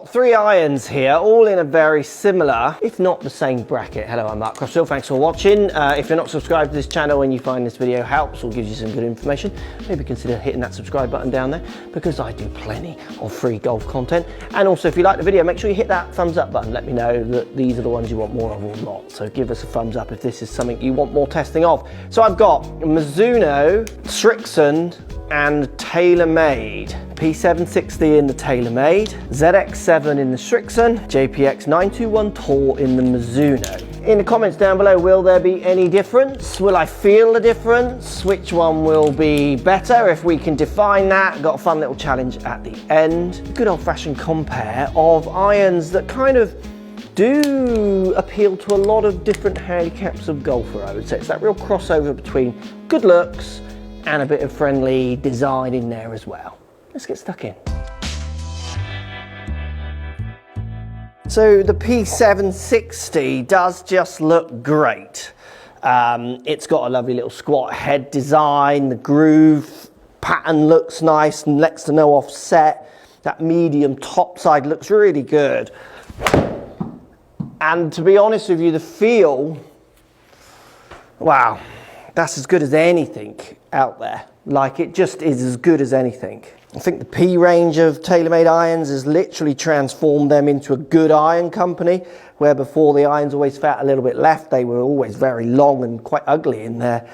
got 3 irons here, all in a very similar, if not the same bracket. Hello, I'm Mark Crossfield, thanks for watching. If you're not subscribed to this channel and you find this video helps or gives you some good information, maybe consider hitting that subscribe button down there, because I do plenty of free golf content. And also, if you like the video, make sure you hit that thumbs up button. Let me know that these are the ones you want more of or not. So give us a thumbs up if this is something you want more testing of. So I've got Mizuno, Srixon, and TaylorMade. P760 in the TaylorMade, ZX7 in the Srixon, JPX 921 Tour in the Mizuno. In the comments down below, will there be any difference? Will I feel the difference? Which one will be better? If we can define that, got a fun little challenge at the end. Good old-fashioned compare of irons that kind of do appeal to a lot of different handicaps of golfer, I would say. It's that real crossover between good looks and a bit of friendly design in there as well. Let's get stuck in. So the P760 does just look great. It's got a lovely little squat head design, the groove pattern looks nice, next to no offset. That medium top side looks really good. And to be honest with you, the feel, wow, that's as good as anything out there. Like, it just is as good as anything. I think the P range of TaylorMade irons has literally transformed them into a good iron company, where before the irons always felt a little bit left. They were always very long and quite ugly in their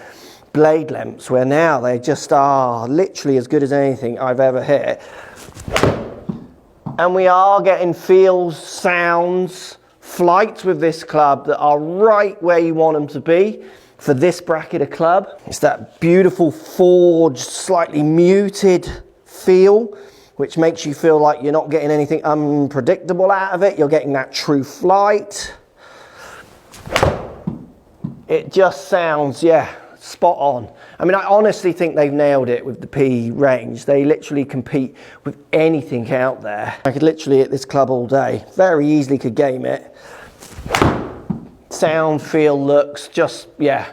blade lengths, where now they just are literally as good as anything I've ever hit. And we are getting feels, sounds, flights with this club that are right where you want them to be for this bracket of club. It's that beautiful forged, slightly muted feel, which makes you feel like you're not getting anything unpredictable out of it. You're getting that true flight. It just sounds, yeah, spot on. I mean, I honestly think they've nailed it with the P range. They literally compete with anything out there. I could literally hit this club all day. Very easily could game it. Sound, feel, looks, just, yeah,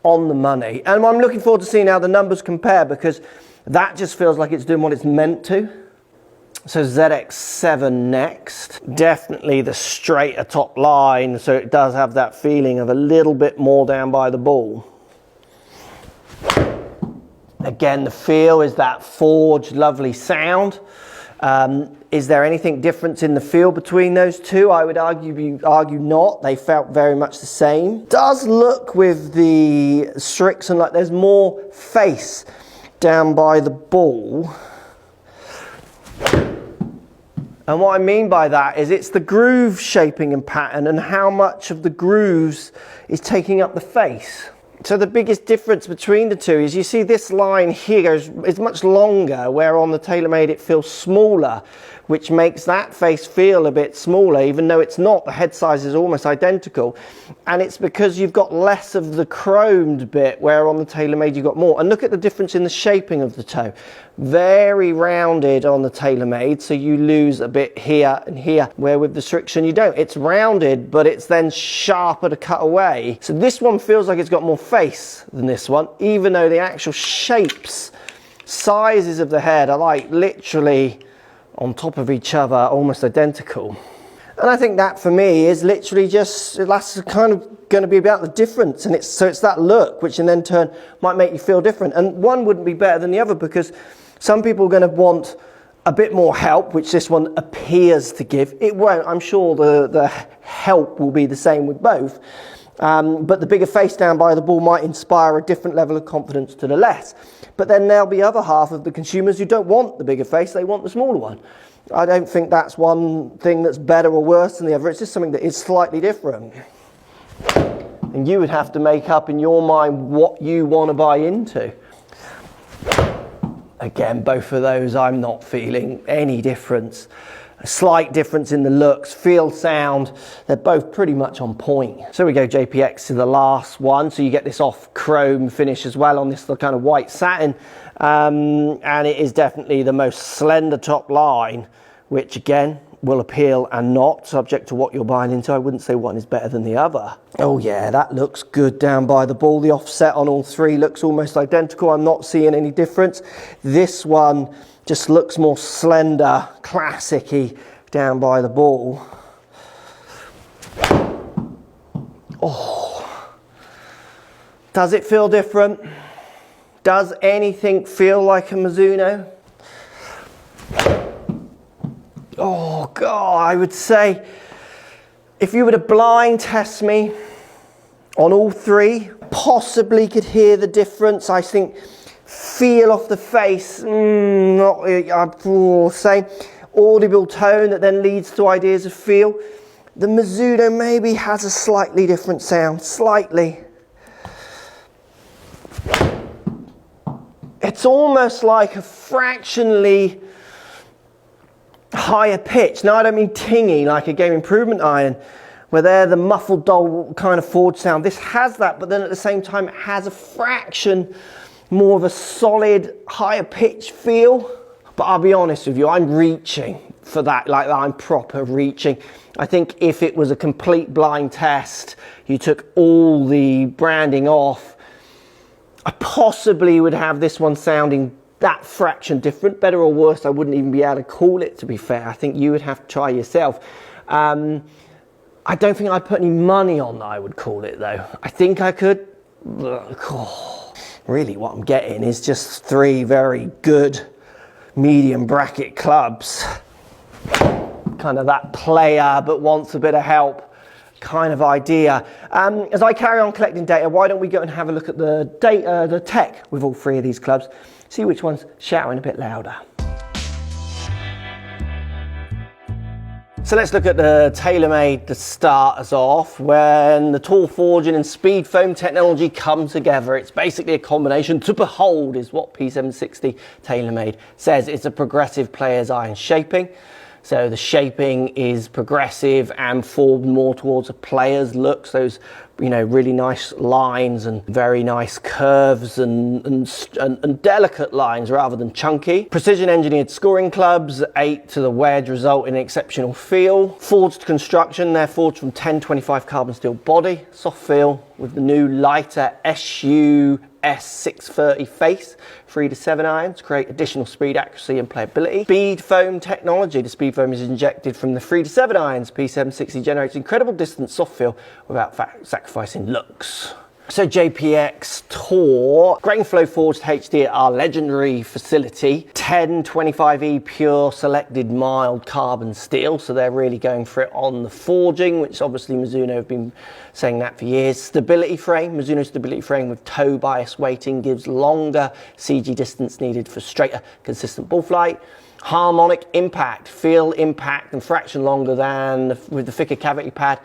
on the money. And I'm looking forward to seeing how the numbers compare, because that just feels like it's doing what it's meant to. So ZX7 next. Definitely the straighter top line, so it does have that feeling of a little bit more down by the ball. Again, the feel is that forged, lovely sound. Is there anything different in the feel between those two? I would argue not. They felt very much the same. Does look with the Srixon like there's more face down by the ball. And what I mean by that is it's the groove shaping and pattern, and how much of the grooves is taking up the face. So the biggest difference between the two is you see this line here is much longer, where on the TaylorMade it feels smaller, which makes that face feel a bit smaller, even though it's not. The head size is almost identical. And it's because you've got less of the chromed bit, where on the TaylorMade you've got more. And look at the difference in the shaping of the toe. Very rounded on the TaylorMade, so you lose a bit here and here, where with the Srixon you don't. It's rounded, but it's then sharper to cut away. So this one feels like it's got more face than this one, even though the actual shapes, sizes of the head are like literally on top of each other, almost identical. And I think that for me is literally just, that's kind of going to be about the difference. And it's that look, which in then turn might make you feel different. And one wouldn't be better than the other, because some people are going to want a bit more help, which this one appears to give. It won't. I'm sure the help will be the same with both. But the bigger face down by the ball might inspire a different level of confidence to the less. But then there'll be other half of the consumers who don't want the bigger face, they want the smaller one. I don't think that's one thing that's better or worse than the other. It's just something that is slightly different. And you would have to make up in your mind what you want to buy into. Again, both of those I'm not feeling any difference. A slight difference in the looks, feel, sound, they're both pretty much on point. So we go JPX to the last one, so you get this off chrome finish as well on this kind of white satin, and it is definitely the most slender top line, which again will appeal and not, subject to what you're buying into. I wouldn't say one is better than the other. Oh yeah, that looks good down by the ball. The offset on all three looks almost identical. I'm not seeing any difference. This one just looks more slender, classic-y, down by the ball. Oh, does it feel different? Does anything feel like a Mizuno? Oh God, I would say if you were to blind test me on all three, possibly could hear the difference. I think feel off the face, not I'd say audible tone that then leads to ideas of feel. The Mizuno maybe has a slightly different sound, slightly. It's almost like a fractionally higher pitch. Now I don't mean tingy like a Game Improvement iron, where they're the muffled dull kind of forward sound. This has that, but then at the same time it has a fraction more of a solid higher pitch feel. But I'll be honest with you, I'm reaching for that, like I'm proper reaching. I think if it was a complete blind test, you took all the branding off, I possibly would have this one sounding that fraction different. Better or worse, I wouldn't even be able to call it, to be fair. I think you would have to try yourself. I don't think I'd put any money on that I would call it though. I think I could. Really what I'm getting is just three very good medium bracket clubs. Kind of that player but wants a bit of help kind of idea. As I carry on collecting data, why don't we go and have a look at the data, the tech with all three of these clubs, see which one's shouting a bit louder. So let's look at the TaylorMade to start us off. When the tall forging and speed foam technology come together, it's basically a combination to behold, is what P760 TaylorMade says. It's a progressive player's iron shaping. So the shaping is progressive and formed more towards a player's looks. Those, you know, really nice lines and very nice curves and delicate lines rather than chunky. Precision engineered scoring clubs, 8 to the wedge, result in an exceptional feel. Forged construction, they're forged from 1025 carbon steel body, soft feel with the new lighter SUS630 face, 3 to 7 iron to create additional speed, accuracy and playability. Speed foam technology, the speed foam is injected from the 3 to 7 irons. P760 generates incredible distance soft feel without sacrificing looks. So JPX Tour, Grainflow forged HD at our legendary facility, 1025E pure selected mild carbon steel, so they're really going for it on the forging, which obviously Mizuno have been saying that for years. Stability frame, Mizuno stability frame with toe bias weighting gives longer CG distance needed for straighter, consistent ball flight. Harmonic impact, feel impact and fraction longer than with the thicker cavity pad.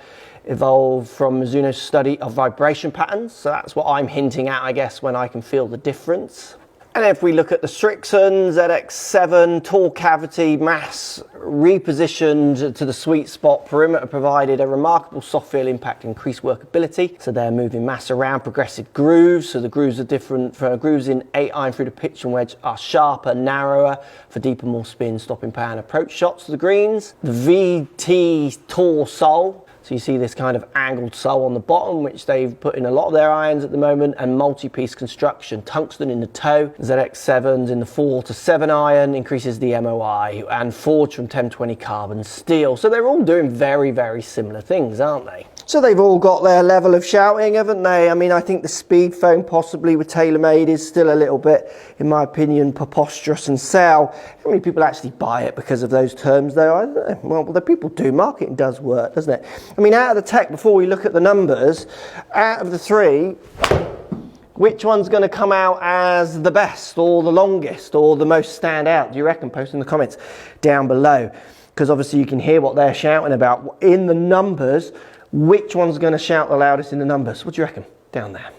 Evolved from Mizuno's study of vibration patterns, so that's what I'm hinting at, I guess, when I can feel the difference. And if we look at the Strixon ZX7, tall cavity, mass repositioned to the sweet spot, perimeter provided a remarkable soft feel impact, increased workability. So they're moving mass around, progressive grooves, so the grooves are different. For grooves in 8 iron through the pitch and wedge are sharper, narrower, for deeper, more spin, stopping power and approach shots to the greens. The VT Tour sole. So you see this kind of angled sole on the bottom, which they've put in a lot of their irons at the moment, and multi-piece construction. Tungsten in the toe, ZX7s in the 4 to 7 iron, increases the MOI, and forged from 1020 carbon steel. So they're all doing very, very similar things, aren't they? So they've all got their level of shouting, haven't they? I mean, I think the speed foam possibly with TaylorMade is still a little bit, in my opinion, preposterous and sell. How many people actually buy it because of those terms though? I don't know. Well, the people do. Marketing does work, doesn't it? I mean, out of the tech, before we look at the numbers, out of the three, which one's going to come out as the best or the longest or the most stand out? Do you reckon? Post in the comments down below, because obviously you can hear what they're shouting about in the numbers. Which one's going to shout the loudest in the numbers? What do you reckon? Down there.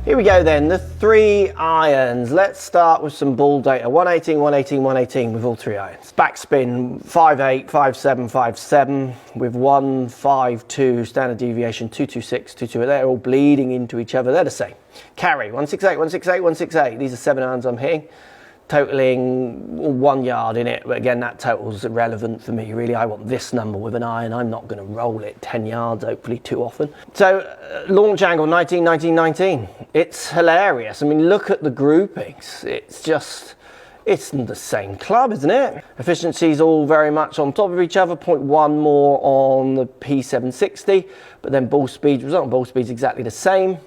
Here we go then, the 3 irons. Let's start with some ball data. 118, 118, 118 with all 3 irons. Backspin 5.8, 5.7, 5.7 with 1.52, standard deviation 2.26, 2.2. They're all bleeding into each other. They're the same. Carry 168, 168, 168. These are 7 irons I'm hitting, totaling 1 yard in it, but again that total's irrelevant for me really. I want this number with an iron. I'm not going to roll it 10 yards hopefully too often. So launch angle 19, 19, 19. It's hilarious. I mean, look at the groupings. It's it's the same club, isn't it? Efficiency's all very much on top of each other, 0.1 more on the P760, but then ball speed, result on ball speed's exactly the same.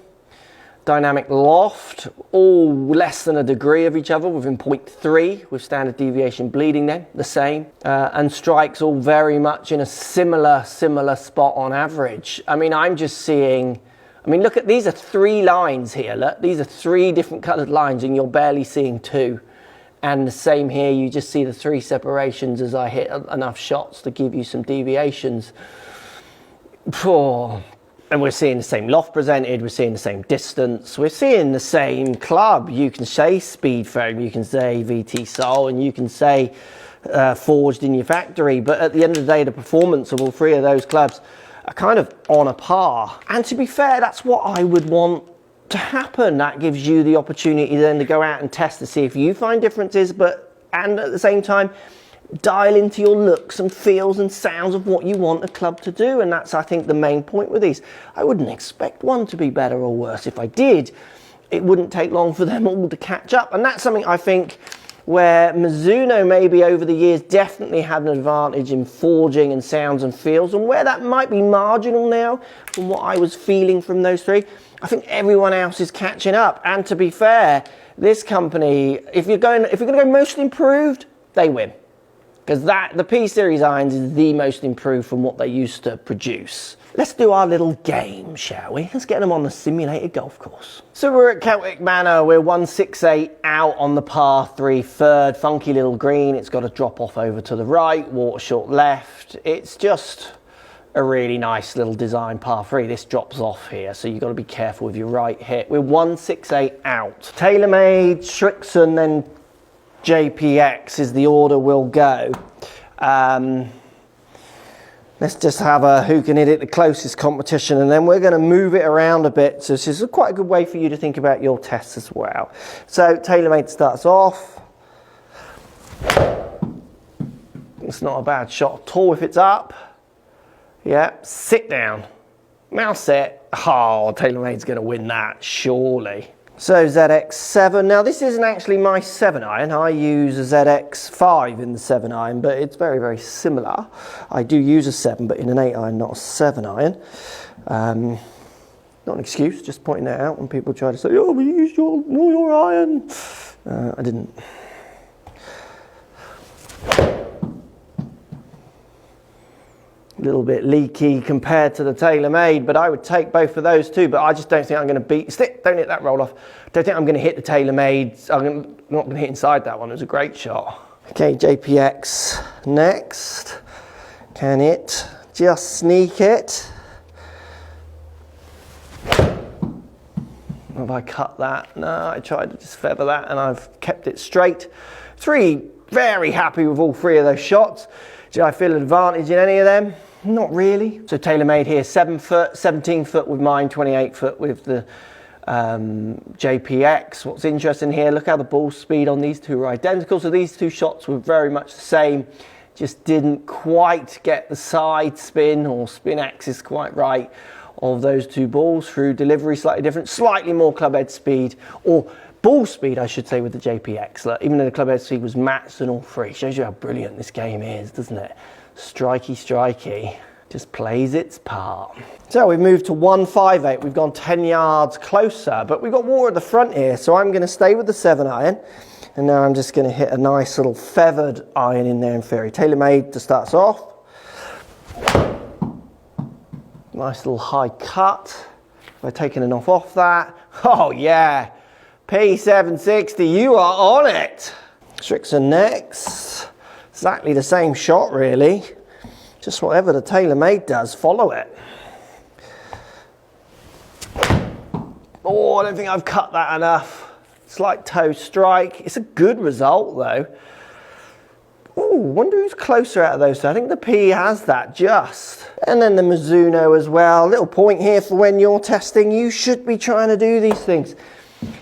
Dynamic loft, all less than a degree of each other, within 0.3, with standard deviation bleeding then, the same. And strikes all very much in a similar spot on average. I mean, I'm just seeing, I mean, look at, these are 3 lines here, look. These are 3 different coloured lines and you're barely seeing 2. And the same here, you just see the 3 separations as I hit enough shots to give you some deviations. Oh. And we're seeing the same loft presented, we're seeing the same distance, we're seeing the same club. You can say speed foam, you can say VT Sol, and you can say forged in your factory, but at the end of the day, the performance of all 3 of those clubs are kind of on a par. And to be fair, that's what I would want to happen. That gives you the opportunity then to go out and test to see if you find differences, and at the same time, dial into your looks and feels and sounds of what you want a club to do. And that's, I think, the main point with these. I wouldn't expect one to be better or worse. If I did, it wouldn't take long for them all to catch up. And that's something I think where Mizuno maybe over the years definitely had an advantage in forging and sounds and feels, and where that might be marginal now from what I was feeling from those 3, I think everyone else is catching up. And to be fair, this company, if you're going to go most improved, they win. Because the P-Series irons is the most improved from what they used to produce. Let's do our little game, shall we? Let's get them on the simulated golf course. So we're at Celtic Manor, we're 168 out on the par 3 third, funky little green. It's got a drop off over to the right, water short left. It's just a really nice little design par 3. This drops off here, so you've got to be careful with your right hit. We're 168 out. TaylorMade, Srixon, then JPX is the order we'll go. Let's just have a who can hit it the closest competition, and then we're going to move it around a bit. So this is quite a good way for you to think about your tests as well. So TaylorMade starts off. It's not a bad shot at all if it's up. Yeah, sit down. Now sit. Oh, TaylorMade's going to win that, surely. So ZX7, now this isn't actually my 7 iron, I use a ZX5 in the 7 iron, but it's very, very similar. I do use a 7, but in an 8 iron, not a 7 iron. Not an excuse, just pointing that out when people try to say, oh, we used your iron. I didn't. A little bit leaky compared to the TaylorMade, but I would take both of those too, but I just don't think I'm going to beat, don't hit that roll off. Don't think I'm going to hit the TaylorMade. I'm not going to hit inside that one. It was a great shot. Okay, JPX next. Can it just sneak it? Have I cut that? No, I tried to just feather that and I've kept it straight. Very happy with all 3 of those shots. Did I feel an advantage in any of them? Not really. So TaylorMade here, 7 foot, 17 foot with mine, 28 foot with the JPX. What's interesting here, look how the ball speed on these 2 are identical. So these 2 shots were very much the same, just didn't quite get the side spin or spin axis quite right of those 2 balls through delivery, slightly different, slightly more club head speed, or ball speed, I should say, with the JPX. Look, even though the club head speed was matched in all 3, shows you how brilliant this game is, doesn't it? Strikey, just plays its part. So we've moved to 158, we've gone 10 yards closer, but we've got water at the front here, so I'm going to stay with the 7 iron, and now I'm just going to hit a nice little feathered iron in there in Fairy. TaylorMade to start us off. Nice little high cut. I've taken enough off that. Oh yeah, P760, you are on it. Srixon next. Exactly the same shot really. Just whatever the TaylorMade does, follow it. Oh, I don't think I've cut that enough. Slight toe strike. It's a good result though. Oh, wonder who's closer out of those two. I think the P has that just. And then the Mizuno as well. Little point here for when you're testing. You should be trying to do these things.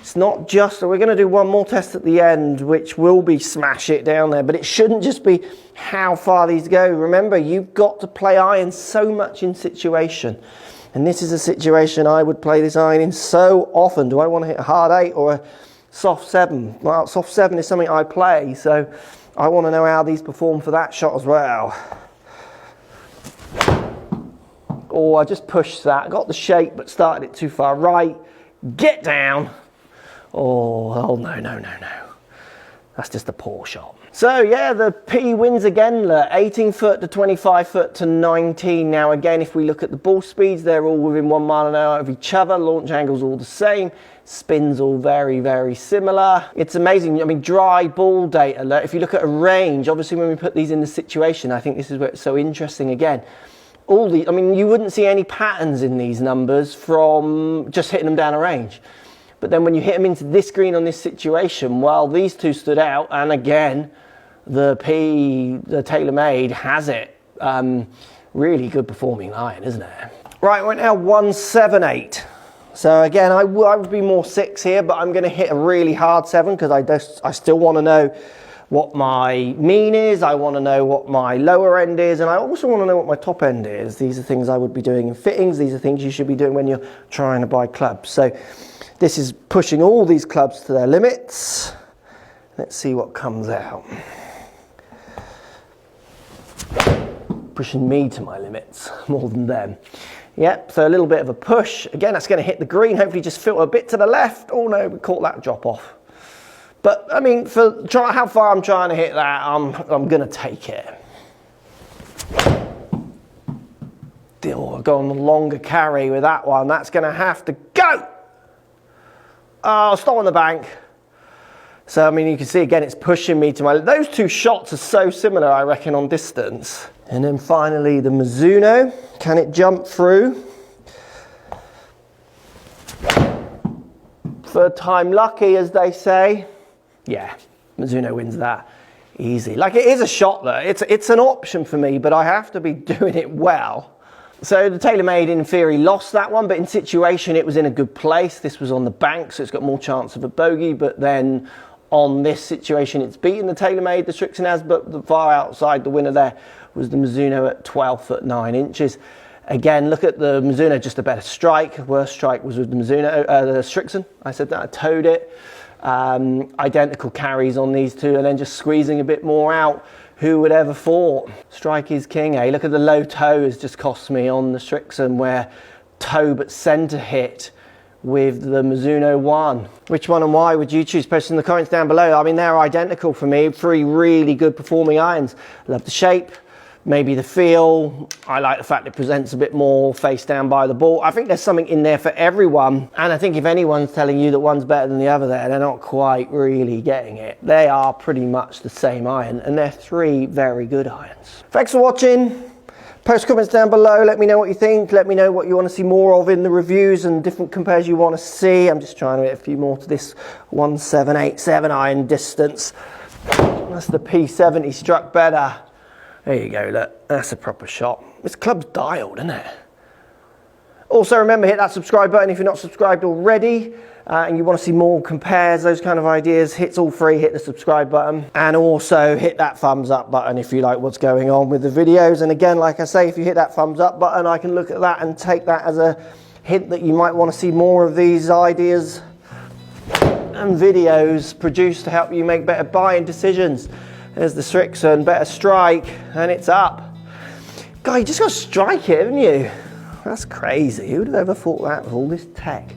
It's not just, so we're going to do one more test at the end, which will be smash it down there, but it shouldn't just be how far these go. Remember, you've got to play iron so much in situation. And this is a situation I would play this iron in so often. Do I want to hit a hard 8 or soft 7. Well, soft 7 is something I play, so I want to know how these perform for that shot as well. Oh, I just pushed that, got the shape, but started it too far right. Get down. Oh, no. That's just a poor shot. So yeah, the P wins again, 18 foot to 25 foot to 19. Now again, if we look at the ball speeds, they're all within 1 mile an hour of each other. Launch angles all the same. Spins all very, very similar. It's amazing. I mean, dry ball data. If you look at a range, obviously when we put these in the situation, I think this is where it's so interesting again. I mean, you wouldn't see any patterns in these numbers from just hitting them down a range. But then when you hit them into this green on this situation, well, these two stood out. And again, the TaylorMade has it. Really good performing iron, isn't it? Right, we're now 178. So again, I would be more 6 here, but I'm going to hit a really hard 7 because I still want to know what my mean is, I want to know what my lower end is, and I also want to know what my top end is. These are things I would be doing in fittings. These are things you should be doing when you're trying to buy clubs. So this is pushing all these clubs to their limits. Let's see what comes out. Pushing me to my limits more than them. Yep, so a little bit of a push. Again, that's going to hit the green, hopefully just filter a bit to the left. Oh no, we caught that drop off. But I mean, for how far I'm trying to hit that, I'm going to take it. I'll go on the longer carry with that one. That's going to have to go. Oh, stop on the bank. So, I mean, you can see again, it's pushing me to my... Those two shots are so similar, I reckon, on distance. And then finally, the Mizuno. Can it jump through? Third time lucky, as they say. Yeah, Mizuno wins that easy. Like, it is a shot there. It's an option for me, but I have to be doing it well. So the TaylorMade in theory lost that one, but in situation it was in a good place. This was on the bank, so it's got more chance of a bogey, but then on this situation it's beaten the TaylorMade, the Srixon has, but the far outside the winner there was the Mizuno at 12 foot 9 inches. Again, look at the Mizuno, just a better strike. Worst strike was with the Mizuno, the Srixon. I said that, I towed it. Identical carries on these two, and then just squeezing a bit more out. Who would ever thought? Strike is king, eh? Look at the low toe has just cost me on the Srixon, where toe but centre hit with the Mizuno 1. Which one and why would you choose? Post in the comments down below. I mean, they're identical for me. 3 really good performing irons. Love the shape. Maybe the feel. I like the fact it presents a bit more face down by the ball. I think there's something in there for everyone. And I think if anyone's telling you that one's better than the other there, they're not quite really getting it. They are pretty much the same iron, and they're 3 very good irons. Thanks for watching. Post comments down below. Let me know what you think. Let me know what you want to see more of in the reviews and different compares you want to see. I'm just trying to get a few more to this 1787 iron distance. That's the P70 struck better. There you go, look, that's a proper shot. This club's dialed, isn't it? Also, remember, hit that subscribe button if you're not subscribed already, and you want to see more compares, those kind of ideas. Hits all 3, hit the subscribe button, and also hit that thumbs up button if you like what's going on with the videos. And again, like I say, if you hit that thumbs up button, I can look at that and take that as a hint that you might want to see more of these ideas and videos produced to help you make better buying decisions. There's the Srixon, better strike, and it's up. God, you just got to strike it, haven't you? That's crazy. Who'd have ever thought that with all this tech?